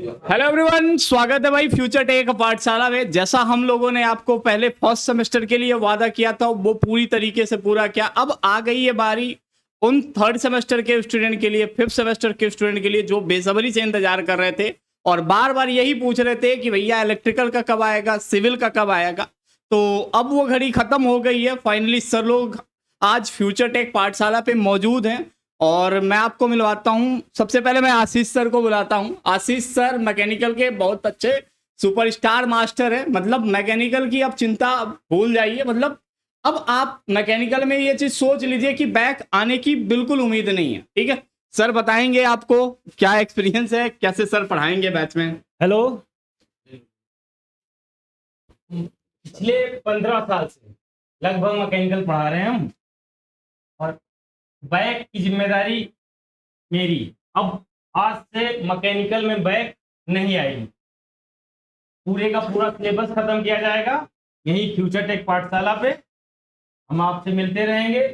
Hello everyone, स्वागत है भाई फ्यूचर टेक पाठशाला में। जैसा हम लोगों ने आपको पहले फर्स्ट सेमेस्टर के लिए वादा किया था वो पूरी तरीके से पूरा किया। अब आ गई है बारी उन थर्ड सेमेस्टर के स्टूडेंट के लिए, फिफ्थ सेमेस्टर के स्टूडेंट के लिए जो बेसब्री से इंतजार कर रहे थे और बार बार यही पूछ रहे थे कि भैया इलेक्ट्रिकल का कब आएगा, सिविल का कब आएगा। तो अब वो घड़ी खत्म हो गई है। फाइनली सर लोग आज फ्यूचर टेक पाठशाला पे मौजूद हैं और मैं आपको मिलवाता हूं। सबसे पहले मैं आशीष सर को बुलाता हूं। आशीष सर मैकेनिकल के बहुत अच्छे सुपरस्टार मास्टर है। मतलब मैकेनिकल की अब चिंता भूल जाइए। मतलब अब आप मैकेनिकल में ये चीज सोच लीजिए कि बैक आने की बिल्कुल उम्मीद नहीं है। ठीक है, सर बताएंगे आपको क्या एक्सपीरियंस है, कैसे सर पढ़ाएंगे बैच में। हेलो। पिछले 15 साल से लगभग मैकेनिकल पढ़ा रहे हैं हम और बैक की जिम्मेदारी मेरी। अब आज से मैकेनिकल में बैक नहीं आएगी। पूरे का पूरा सिलेबस खत्म किया जाएगा यही फ्यूचर टेक पाठशाला पे। हम आपसे मिलते रहेंगे।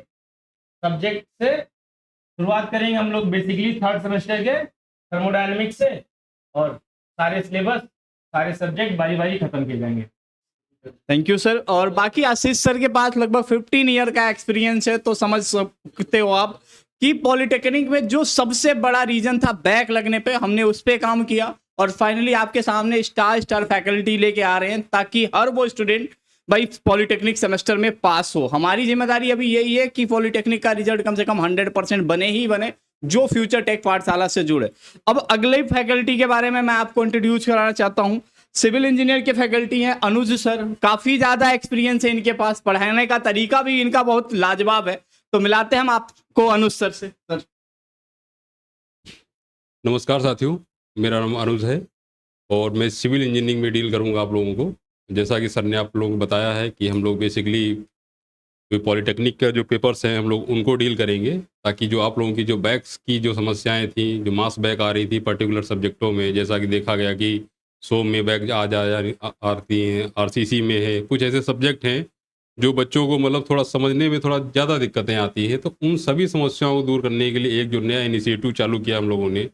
सब्जेक्ट से शुरुआत करेंगे हम लोग बेसिकली थर्ड सेमेस्टर के थर्मोडायनेमिक्स से और सारे सिलेबस सारे सब्जेक्ट बारी बारी खत्म किए जाएंगे। Thank you sir. और बाकी आशीष सर के पास लगभग 15 ईयर का एक्सपीरियंस है, तो समझ सकते हो आप कि पॉलिटेक्निक में जो सबसे बड़ा रीजन था बैक लगने पे, हमने उस पे काम किया और फाइनली आपके सामने स्टार फैकल्टी लेके आ रहे हैं ताकि हर वो स्टूडेंट भाई पॉलिटेक्निक सेमेस्टर में पास हो। हमारी जिम्मेदारी अभी यही है कि पॉलिटेक्निक का रिजल्ट कम से कम 100% बने ही बने जो फ्यूचर टेक पाठशाला से जुड़े। अब अगले फैकल्टी के बारे में मैं आपको इंट्रोड्यूस कराना चाहता हूं। सिविल इंजीनियर के फैकल्टी हैं अनुज सर। काफी ज्यादा एक्सपीरियंस है इनके पास, पढ़ाने का तरीका भी इनका बहुत लाजवाब है। तो मिलाते हैं हम आपको अनुज सर से। सर नमस्कार साथियों, मेरा नाम अनुज है और मैं सिविल इंजीनियरिंग में डील करूंगा आप लोगों को। जैसा कि सर ने आप लोगों को बताया है कि हम लोग बेसिकली कोई पॉलिटेक्निक का जो पेपर्स हैं हम लोग उनको डील करेंगे ताकि जो आप लोगों की जो बैक्स की जो समस्याएं थी, जो मास बैक आ रही थी पर्टिकुलर सब्जेक्टों में, जैसा कि देखा गया कि सोम में बैक आती हैं, आरसीसी में है, कुछ ऐसे सब्जेक्ट हैं जो बच्चों को मतलब थोड़ा समझने में थोड़ा ज़्यादा दिक्कतें आती हैं। तो उन सभी समस्याओं को दूर करने के लिए एक जो नया इनिशिएटिव चालू किया हम लोगों ने,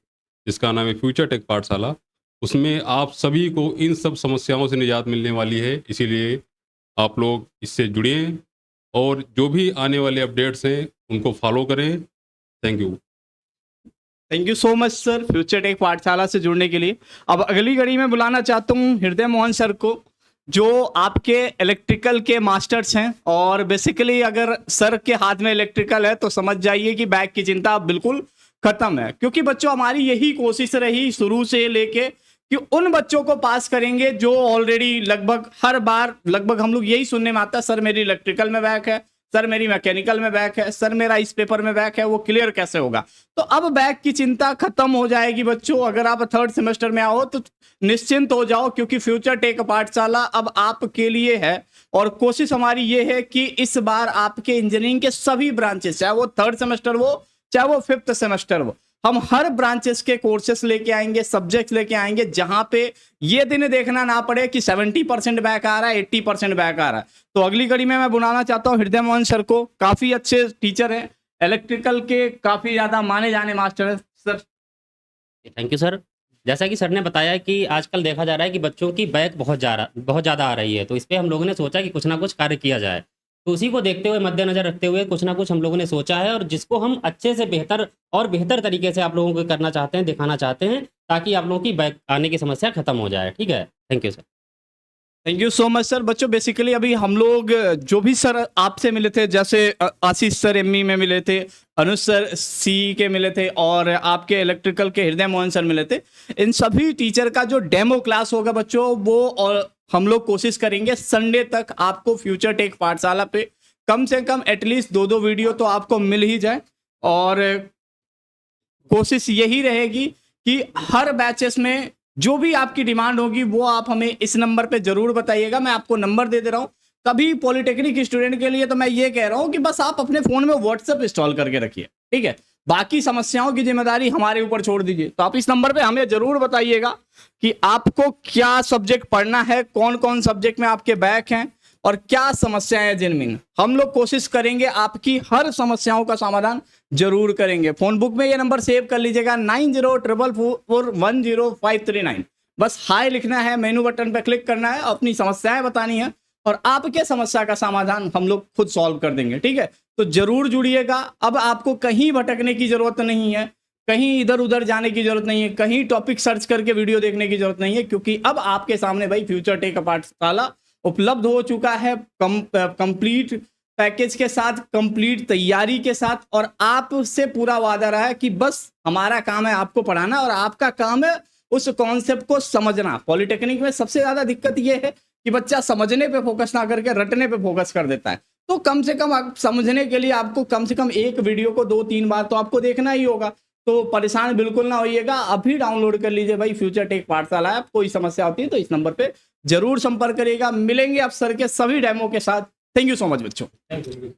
जिसका नाम है फ्यूचर टेक पाठशाला। उसमें आप सभी को इन सब समस्याओं से निजात मिलने वाली है, इसीलिए आप लोग इससे जुड़िए और जो भी आने वाले अपडेट्स हैं उनको फॉलो करें। Thank you. Thank you so much sir Future Tech Pathshala से जुड़ने के लिए। अब अगली घड़ी में बुलाना चाहता हूँ हृदय मोहन सर को, जो आपके इलेक्ट्रिकल के मास्टर्स हैं। और बेसिकली अगर सर के हाथ में इलेक्ट्रिकल है तो समझ जाइए कि बैक की चिंता बिल्कुल खत्म है, क्योंकि बच्चों हमारी यही कोशिश रही शुरू से लेके कि उन बच्चों को पास करेंगे जो ऑलरेडी लगभग हर बार लगभग हम लोग यही सुनने में आता है, सर मेरी इलेक्ट्रिकल में बैक है, सर मेरी मैकेनिकल में बैक है, सर मेरा इस पेपर में बैक है, वो क्लियर कैसे होगा। तो अब बैक की चिंता खत्म हो जाएगी बच्चों। अगर आप थर्ड सेमेस्टर में आओ तो निश्चिंत हो जाओ, क्योंकि फ्यूचर टेक पाठशाला अब आपके लिए है। और कोशिश हमारी ये है कि इस बार आपके इंजीनियरिंग के सभी ब्रांचेस, चाहे वो थर्ड सेमेस्टर हो चाहे वो फिफ्थ सेमेस्टर हो, हम हर ब्रांचेस के कोर्सेस लेके आएंगे, सब्जेक्ट्स लेके आएंगे, जहां पे ये दिन देखना ना पड़े कि 70% बैक आ रहा है, 80% बैक आ रहा है। तो अगली कड़ी में मैं बुलाना चाहता हूँ हृदय मोहन सर को। काफी अच्छे टीचर हैं, इलेक्ट्रिकल के काफी ज्यादा माने जाने मास्टर हैं सर। Thank you sir. जैसा कि सर ने बताया कि आजकल देखा जा रहा है कि बच्चों की बैक बहुत ज़्यादा आ रही है, तो इस पे हम लोगों ने सोचा कि कुछ ना कुछ कार्य किया जाए। तो उसी को देखते हुए, मद्देनजर रखते हुए कुछ ना कुछ हम लोगों ने सोचा है और जिसको हम अच्छे से बेहतर तरीके से आप लोगों को करना चाहते हैं, दिखाना चाहते हैं, ताकि आप लोगों की बैक आने की समस्या खत्म हो जाए। ठीक है, thank you sir. Thank you so much sir. बच्चों बेसिकली अभी हम लोग जो भी सर आपसे मिले थे, जैसे आशीष सर एमई में मिले थे, अनुज सर सी के मिले थे और आपके इलेक्ट्रिकल के हृदय मोहन सर मिले थे, इन सभी टीचर का जो डेमो क्लास होगा बच्चों, वो और हम लोग कोशिश करेंगे संडे तक आपको फ्यूचर टेक पाठशाला पे कम से कम एटलीस्ट 2 वीडियो तो आपको मिल ही जाए। और कोशिश यही रहेगी कि हर बैचेस में जो भी आपकी डिमांड होगी वो आप हमें इस नंबर पे जरूर बताइएगा। मैं आपको नंबर दे रहा हूँ। कभी पॉलिटेक्निक स्टूडेंट के लिए तो मैं ये कह रहा हूँ कि बस आप अपने फोन में व्हाट्सएप इंस्टॉल करके रखिए, ठीक है। बाकी समस्याओं की जिम्मेदारी हमारे ऊपर छोड़ दीजिए। तो आप इस नंबर पे हमें जरूर बताइएगा कि आपको क्या सब्जेक्ट पढ़ना है, कौन कौन सब्जेक्ट में आपके बैक हैं। और क्या समस्याएं हैं जिनमें हम लोग कोशिश करेंगे आपकी हर समस्याओं का समाधान जरूर करेंगे। फोन बुक में ये नंबर सेव कर लीजिएगा 9044410539। बस हाय लिखना है, मेनू बटन पर क्लिक करना है, अपनी समस्याएं बतानी है और आपके समस्या का समाधान हम लोग खुद सॉल्व कर देंगे। ठीक है, तो जरूर जुड़िएगा। अब आपको कहीं भटकने की जरूरत नहीं है, कहीं इधर उधर जाने की जरूरत नहीं है, कहीं टॉपिक सर्च करके वीडियो देखने की जरूरत नहीं है, क्योंकि अब आपके सामने भाई फ्यूचर टेक पाठशाला उपलब्ध हो चुका है कंप्लीट पैकेज के साथ, कंप्लीट तैयारी के साथ। और आपसे पूरा वादा रहा है कि बस हमारा काम है आपको पढ़ाना और आपका काम है उस कॉन्सेप्ट को समझना। पॉलिटेक्निक में सबसे ज्यादा दिक्कत यह है कि बच्चा समझने पे फोकस ना करके रटने पे फोकस कर देता है। तो कम से कम आप समझने के लिए आपको कम से कम एक वीडियो को 2-3 बार तो आपको देखना ही होगा। तो परेशान बिल्कुल ना होइएगा, अभी डाउनलोड कर लीजिए भाई फ्यूचर टेक पाठशाला ऐप। कोई समस्या होती है तो इस नंबर पे जरूर संपर्क करिएगा। मिलेंगे आप सर के सभी डेमो के साथ। थैंक यू सो मच बच्चों। Thank you.